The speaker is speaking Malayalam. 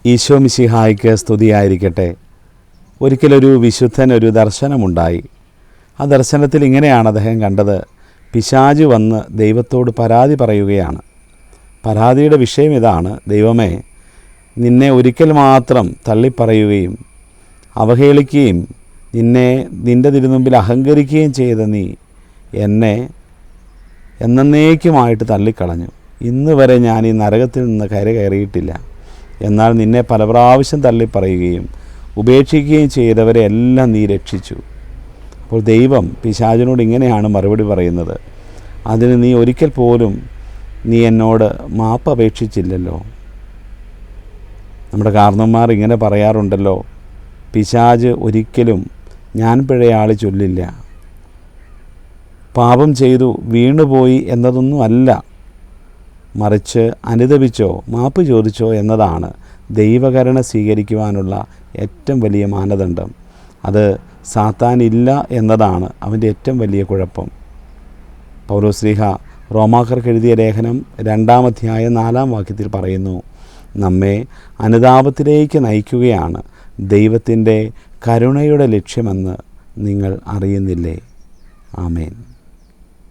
ഈശോ മിശിഹായ്ക്ക് സ്തുതിയായിരിക്കട്ടെ. ഒരിക്കലൊരു വിശുദ്ധനൊരു ദർശനമുണ്ടായി. ആ ദർശനത്തിൽ ഇങ്ങനെയാണ് അദ്ദേഹം കണ്ടത്. പിശാച് വന്ന് ദൈവത്തോട് പരാതി പറയുകയാണ്. പരാതിയുടെ വിഷയം ഇതാണ്: ദൈവമേ, നിന്നെ ഒരിക്കൽ മാത്രം തള്ളിപ്പറയുകയും അവഹേളിക്കുകയും നിൻ്റെ തിരുമുമ്പിൽ അഹങ്കരിക്കുകയും ചെയ്ത നീ എന്നെ എന്നേക്കുമായിട്ട് തള്ളിക്കളഞ്ഞു. ഇന്ന് വരെ ഞാൻ ഈ നരകത്തിൽ നിന്ന് കയറിയിട്ടില്ല. എന്നാൽ നിന്നെ പല പ്രാവശ്യം തള്ളിപ്പറയുകയും ഉപേക്ഷിക്കുകയും ചെയ്തവരെ എല്ലാം നീ രക്ഷിച്ചു. അപ്പോൾ ദൈവം പിശാചിനോട് ഇങ്ങനെയാണ് മറുപടി പറയുന്നത്: അതിന് നീ ഒരിക്കൽ പോലും നീ എന്നോട് മാപ്പ് അപേക്ഷിച്ചില്ലല്ലോ. നമ്മുടെ കാരണവന്മാർ ഇങ്ങനെ പറയാറുണ്ടല്ലോ: പിശാച് ഒരിക്കലും ഞാൻ പിഴയാളി ചൊല്ലില്ല. പാപം ചെയ്തു വീണുപോയി എന്നതൊന്നും അല്ല, മറിച്ച് അനുതപിച്ചോ മാപ്പ് ചോദിച്ചോ എന്നതാണ് ദൈവകരുണ സ്വീകരിക്കുവാനുള്ള ഏറ്റവും വലിയ മാനദണ്ഡം. അത് സാത്താനില്ല എന്നതാണ് അവൻ്റെ ഏറ്റവും വലിയ കുഴപ്പം. പൗലോസ്ലീഹ റോമാക്കാർക്ക് എഴുതിയ ലേഖനം 2-ാം അധ്യായം 4-ാം വാക്യത്തിൽ പറയുന്നു: നമ്മെ അനുതാപത്തിലേക്ക് നയിക്കുകയാണ് ദൈവത്തിൻ്റെ കരുണയുടെ ലക്ഷ്യമെന്ന് നിങ്ങൾ അറിയുന്നില്ലേ? ആമേൻ.